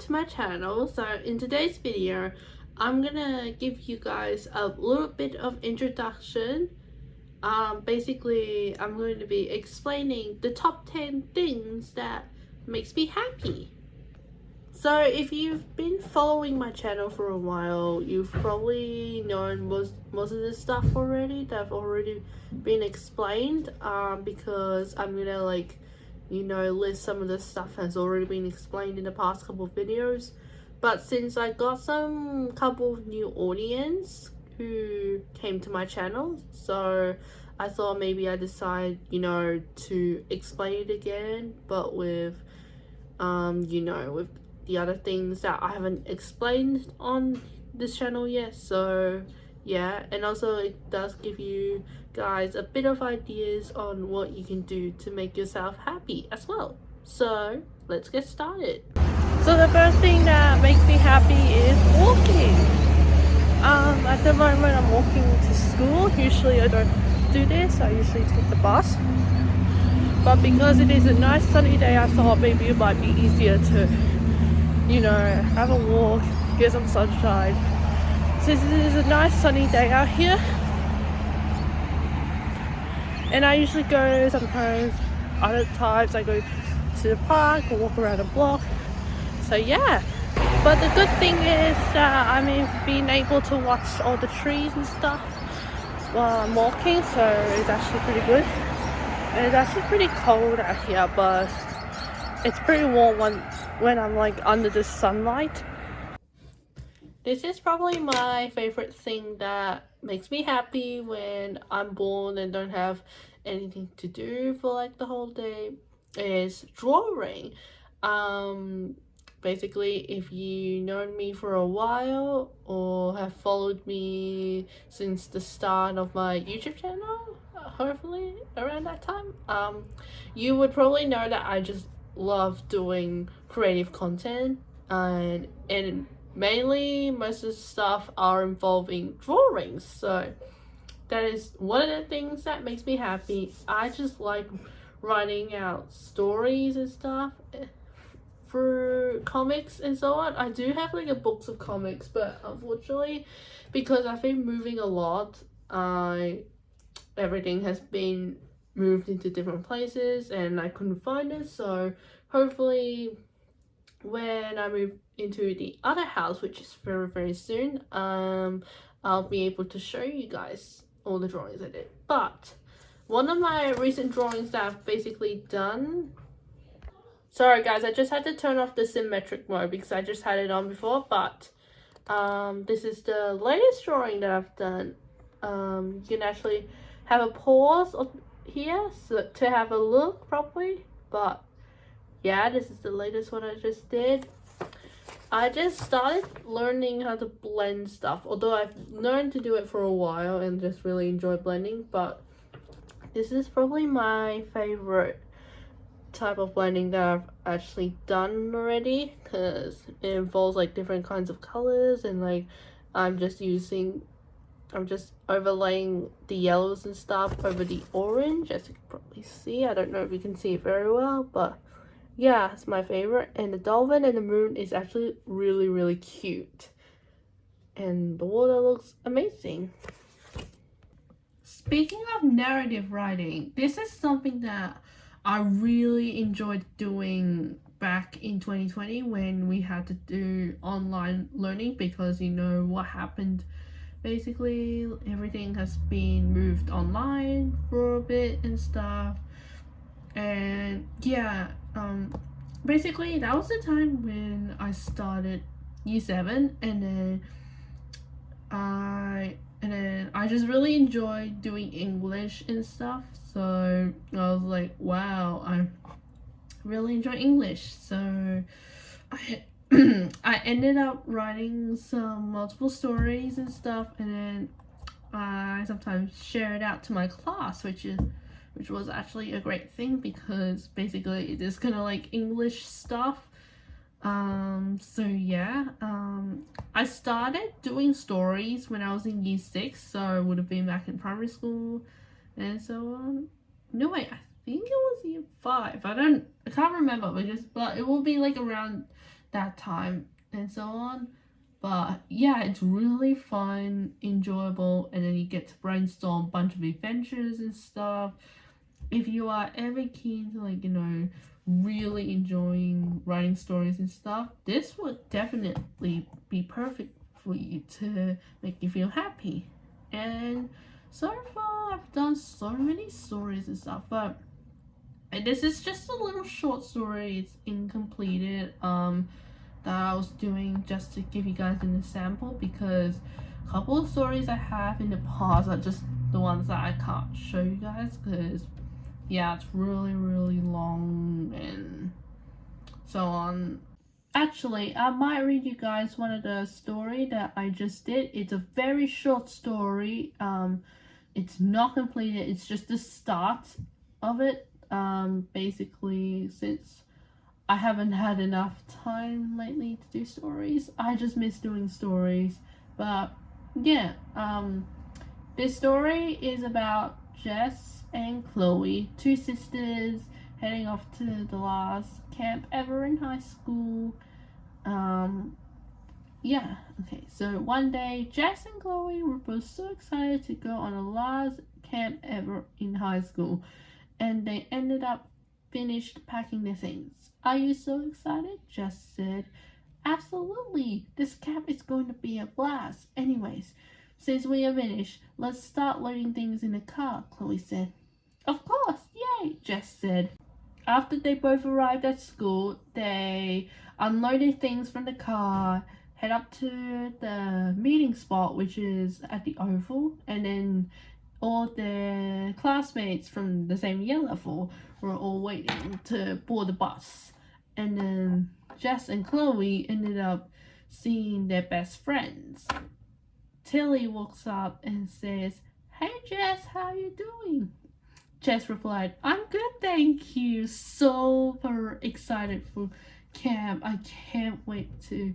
to my channel. So in today's video, I'm gonna give you guys a little bit of introduction. Basically, I'm going to be explaining the top 10 things that makes me happy. So if you've been following my channel for a while, you've probably known most of this stuff already that have already been explained, because I'm gonna list some of the stuff has already been explained in the past couple of videos. But since I got some couple of new audience who came to my channel, so I thought maybe I decide to explain it again, but with with the other things that I haven't explained on this channel yet. So yeah, and also it does give you guys a bit of ideas on what you can do to make yourself happy as well. So let's get started. So the first thing that makes me happy is walking. At the moment I'm walking to school. Usually I don't do this, I usually take the bus, but because it is a nice sunny day, I thought maybe it might be easier to have a walk, get some sunshine. Since it is a nice sunny day out here, and I usually go sometimes, other times I go to the park or walk around the block. So yeah, but the good thing is that I'm being able to watch all the trees and stuff while I'm walking, so it's actually pretty good. And it's actually pretty cold out here, but it's pretty warm when I'm under the sunlight. This is probably my favorite thing that makes me happy when I'm bored and don't have anything to do for the whole day, is drawing. Basically, if you known me for a while or have followed me since the start of my YouTube channel, hopefully around that time, you would probably know that I just love doing creative content, and mainly most of the stuff are involving drawings. So that is one of the things that makes me happy. I just like writing out stories and stuff for comics and so on. I do have a books of comics, but unfortunately, because I've been moving a lot, everything has been moved into different places and I couldn't find it. So hopefully when I move into the other house, which is very, very soon, I'll be able to show you guys all the drawings I did. But one of my recent drawings that I've basically done, sorry guys, I just had to turn off the symmetric mode because I just had it on before, but this is the latest drawing that I've done. You can actually have a pause here so to have a look properly, but yeah, this is the latest one I just did. I just started learning how to blend stuff, although I've learned to do it for a while and just really enjoy blending, but this is probably my favorite type of blending that I've actually done already, because it involves different kinds of colors, and I'm just overlaying the yellows and stuff over the orange, as you can probably see. I don't know if you can see it very well, but yeah, it's my favorite. And the dolphin and the moon is actually really, really cute, and the water looks amazing. Speaking of narrative writing, this is something that I really enjoyed doing back in 2020 when we had to do online learning, because what happened. Basically, everything has been moved online for a bit and stuff. And yeah, basically that was the time when I started year 7, and then I just really enjoyed doing English and stuff. So I was like, wow, I really enjoy English. So I ended up writing some multiple stories and stuff, and then I sometimes share it out to my class, which was actually a great thing, because basically it is kind of English stuff. So yeah, I started doing stories when I was in year 6, so I would have been back in primary school and so on. No wait, I think it was year 5. I can't remember, but it will be around that time and so on. But yeah, it's really fun, enjoyable, and then you get to brainstorm a bunch of adventures and stuff. If you are ever keen to, like, really enjoying writing stories and stuff, this would definitely be perfect for you to make you feel happy. And so far, I've done so many stories and stuff, but this is just a little short story. It's incompleted. That I was doing just to give you guys an example, because a couple of stories I have in the past are just the ones that I can't show you guys, because yeah, it's really long and so on. Actually, I might read you guys one of the story that I just did. It's a very short story. It's not completed, it's just the start of it. Basically, since I haven't had enough time lately to do stories, I just miss doing stories. But yeah, this story is about Jess and Chloe, two sisters heading off to the last camp ever in high school. Yeah, okay, so one day Jess and Chloe were both so excited to go on the last camp ever in high school, and they ended up finished packing their things. Are you so excited? Jess said. Absolutely, this camp is going to be a blast. Anyways, since we are finished, let's start loading things in the car, Chloe said. Of course, yay, Jess said. After they both arrived at school, they unloaded things from the car, head up to the meeting spot, which is at the Oval, and then all their classmates from the same year level were all waiting to board the bus. And then Jess and Chloe ended up seeing their best friends. Tilly walks up and says, Hey Jess, how you doing? Jess replied, I'm good, thank you. Super excited for camp. I can't wait to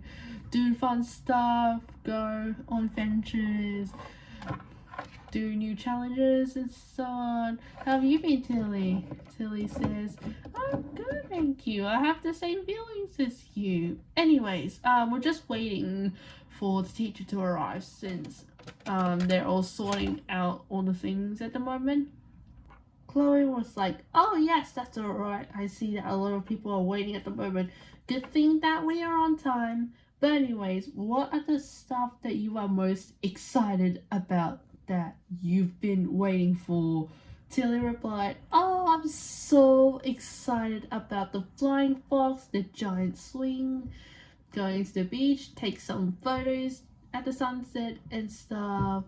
do fun stuff, go on adventures, do new challenges and so on. How have you been, Tilly? Tilly says, I'm good, thank you. I have the same feelings as you. Anyways, we're just waiting for the teacher to arrive, since they're all sorting out all the things at the moment. Chloe was like, oh yes, that's alright. I see that a lot of people are waiting at the moment. Good thing that we are on time. But anyways, what are the stuff that you are most excited about that you've been waiting for? Tilly replied, oh, I'm so excited about the flying fox, the giant swing, going to the beach, take some photos at the sunset and stuff.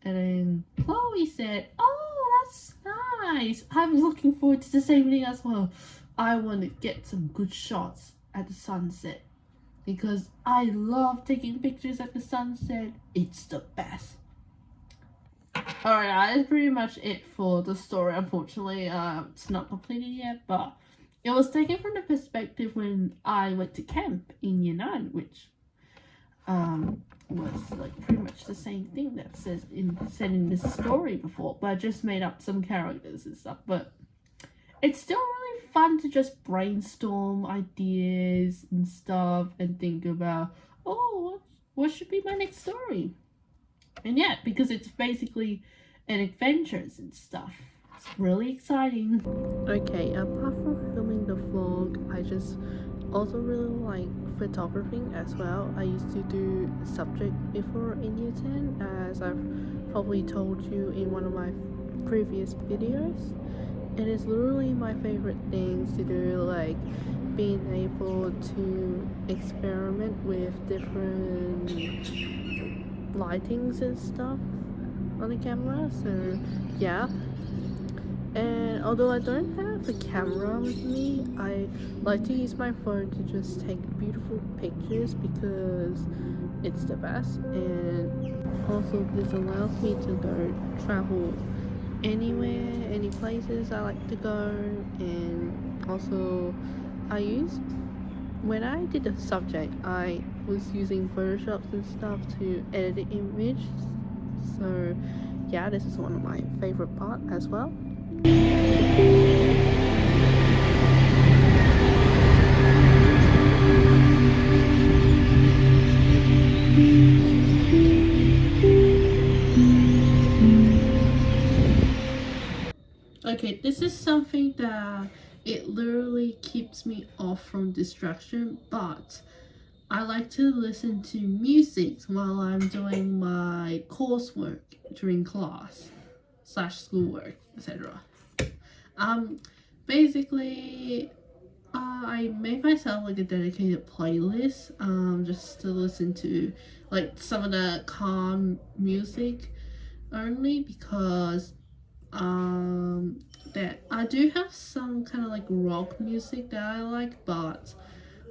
And then Chloe said, oh, that's nice. I'm looking forward to the same thing as well. I want to get some good shots at the sunset, because I love taking pictures at the sunset. It's the best. Alright, that's pretty much it for the story. Unfortunately, it's not completed yet, but it was taken from the perspective when I went to camp in Year 9, which was like pretty much the same thing that said in this story before, but I just made up some characters and stuff. But it's still really fun to just brainstorm ideas and stuff and think about, oh, what should be my next story? And yeah, because it's basically an adventures and stuff. It's really exciting. Okay, apart from filming the vlog, I just also really like photographing as well. I used to do subject before in Year 10, as I've probably told you in one of my previous videos. It is literally my favorite things to do, like being able to experiment with different lightings and stuff on the camera. So yeah, and although I don't have a camera with me, I like to use my phone to just take beautiful pictures, because it's the best. And also this allows me to go travel anywhere, any places I like to go. And also when I did the subject, I was using Photoshop and stuff to edit the image. So yeah, this is one of my favorite parts as well. this is something that it literally keeps me off from distraction, but I like to listen to music while I'm doing my coursework during class slash schoolwork, etc. Um, basically, I made myself like a dedicated playlist, just to listen to like some of the calm music only because that I do have some kind of like rock music that I like, but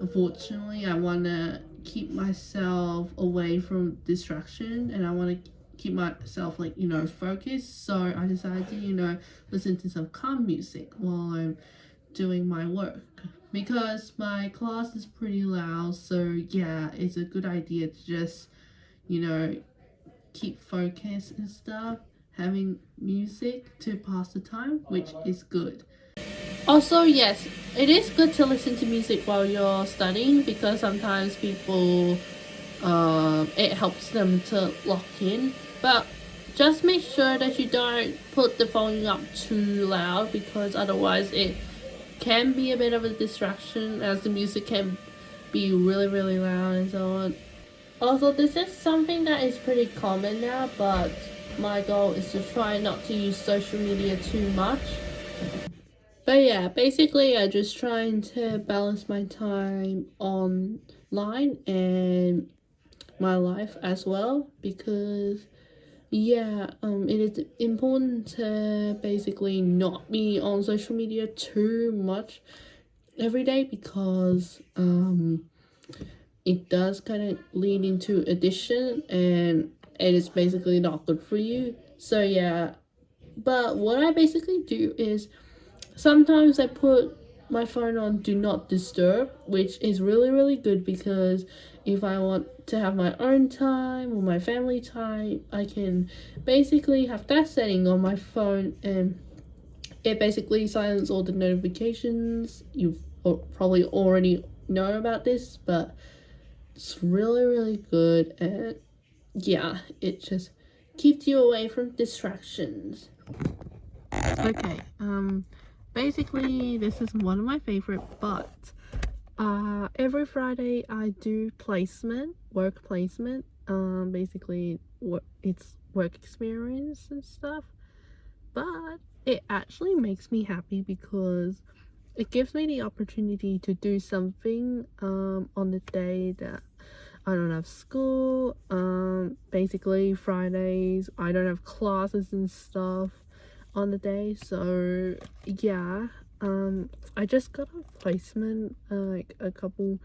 unfortunately I want to keep myself away from distraction and I want to keep myself like focused, so I decided to listen to some calm music while I'm doing my work because my class is pretty loud. So yeah, it's a good idea to just you know keep focus and stuff, having music to pass the time, which is good. Also, yes, it is good to listen to music while you're studying because sometimes people, it helps them to lock in. But just make sure that you don't put the volume up too loud because otherwise it can be a bit of a distraction as the music can be really, really loud and so on. Also, this is something that is pretty common now, but my goal is to try not to use social media too much. But yeah, basically, I'm just trying to balance my time online and my life as well because yeah, it is important to basically not be on social media too much every day because it does kind of lead into addiction and it is basically not good for you. So yeah, but what I basically do is sometimes I put my phone on do not disturb, which is really really good because if I want to have my own time or my family time, I can basically have that setting on my phone and it basically silences all the notifications. You've probably already know about this, but it's really really good and yeah, it just keeps you away from distractions. Okay, basically this is one of my favorite, but every Friday I do placement, work placement. Basically it's work experience and stuff, but it actually makes me happy because it gives me the opportunity to do something on the day that I don't have school. Basically Fridays I don't have classes and stuff on the day, so yeah. I just got a placement like a couple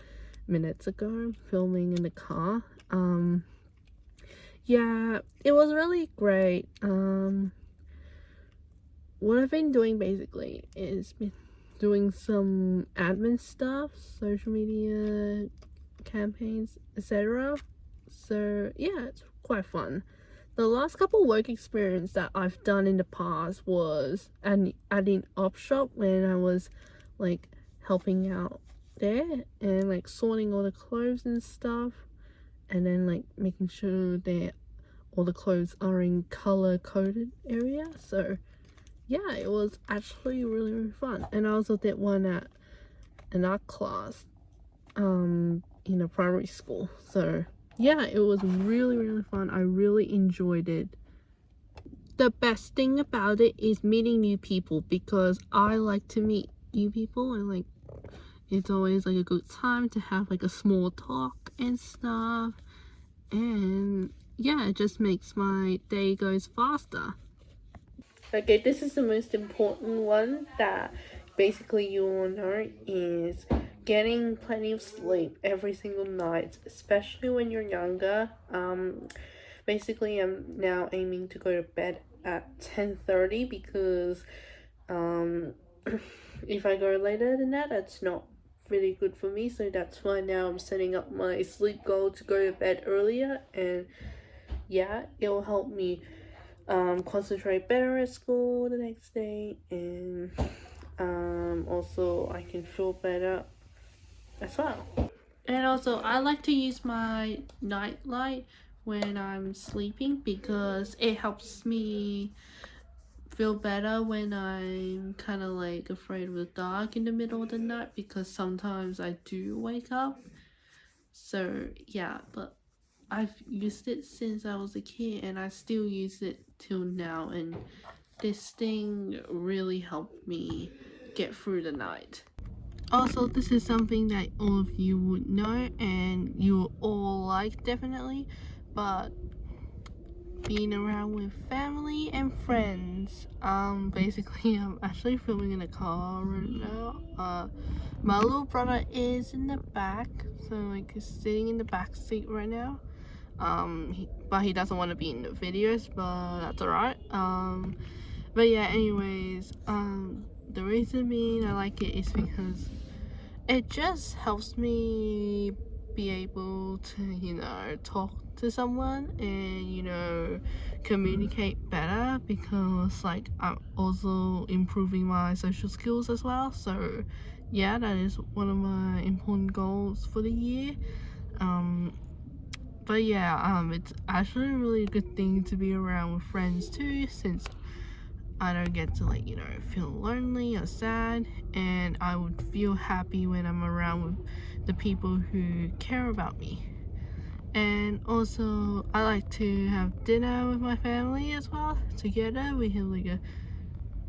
minutes ago filming in the car. Yeah, it was really great. What I've been doing basically is been doing some admin stuff, social media campaigns, etc. So yeah, it's quite fun. The last couple work experience that I've done in the past was at an op shop when I was like helping out there and like sorting all the clothes and stuff and then like making sure that all the clothes are in color coded area. So yeah, it was actually really really fun. And I also did one at an art class in a primary school. So yeah, it was really really fun. I really enjoyed it. The best thing about it is meeting new people because I like to meet new people and like it's always like a good time to have like a small talk and stuff, and yeah, it just makes my day goes faster. Okay, this is the most important one that basically you will know is getting plenty of sleep every single night, especially when you're younger. Basically I'm now aiming to go to bed at 10:30 because if I go later than that, that's not really good for me. So that's why now I'm setting up my sleep goal to go to bed earlier, and yeah, it will help me concentrate better at school the next day, and also I can feel better as well. And also I like to use my night light when I'm sleeping because it helps me feel better when I'm kind of like afraid of the dark in the middle of the night, because sometimes I do wake up. So yeah, but I've used it since I was a kid and I still use it till now, and this thing really helped me get through the night. Also, this is something that all of you would know and you will all like definitely, but being around with family and friends. Basically I'm actually filming in a car right now. My little brother is in the back, so like he's sitting in the back seat right now. But he doesn't want to be in the videos, but that's alright. But yeah, anyways, the reason being I like it is because it just helps me be able to, talk to someone and, communicate better, because like I'm also improving my social skills as well. So yeah, that is one of my important goals for the year. But yeah, it's actually a really good thing to be around with friends too, since I don't get to feel lonely or sad, and I would feel happy when I'm around with the people who care about me. And also I like to have dinner with my family as well together. We have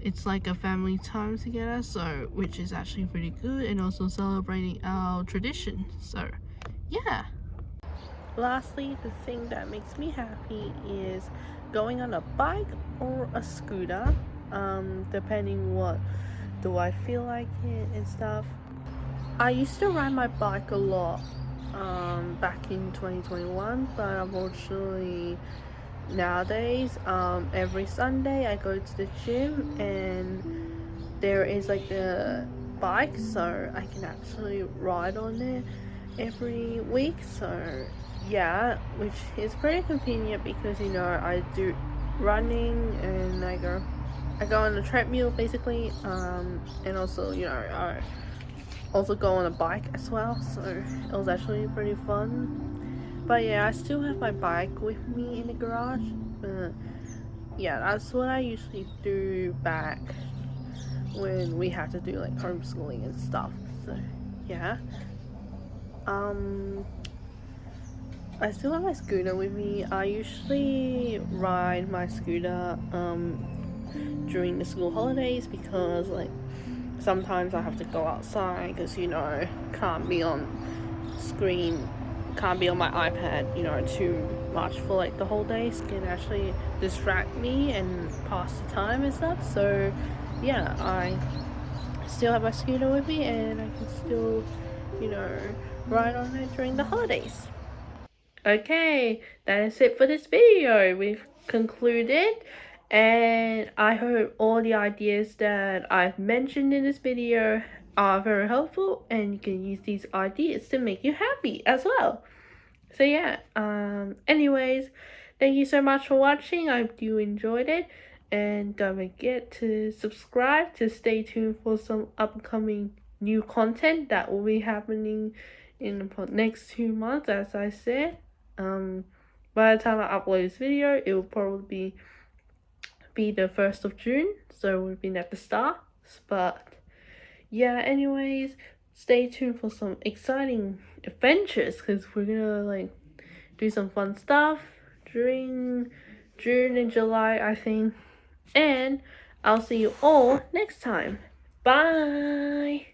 it's like a family time together, so which is actually pretty good, and also celebrating our tradition. So yeah. Lastly, the thing that makes me happy is going on a bike or a scooter, depending what do I feel like it and stuff. I used to ride my bike a lot back in 2021, but unfortunately nowadays, every Sunday I go to the gym and there is like a bike, so I can actually ride on it every week. So yeah, which is pretty convenient because I do running and I go on the treadmill basically, and also I also go on a bike as well, so it was actually pretty fun. But yeah, I still have my bike with me in the garage, but yeah, that's what I usually do back when we had to do like homeschooling and stuff. So yeah, um I still have my scooter with me. I usually ride my scooter during the school holidays, because like sometimes I have to go outside because can't be on screen, can't be on my iPad too much for like the whole day. It can actually distract me and pass the time and stuff. So yeah, I still have my scooter with me and I can still you know ride on it during the holidays. Okay, that is it for this video. We've concluded, and I hope all the ideas that I've mentioned in this video are very helpful, and you can use these ideas to make you happy as well. So yeah, anyways, thank you so much for watching. I hope you enjoyed it, and don't forget to subscribe to stay tuned for some upcoming new content that will be happening in the next 2 months, as I said. By the time I upload this video, it will probably be the 1st of June, so we've been at the start. But yeah, anyways, stay tuned for some exciting adventures, because we're gonna do some fun stuff during June and July, I think. And I'll see you all next time. Bye.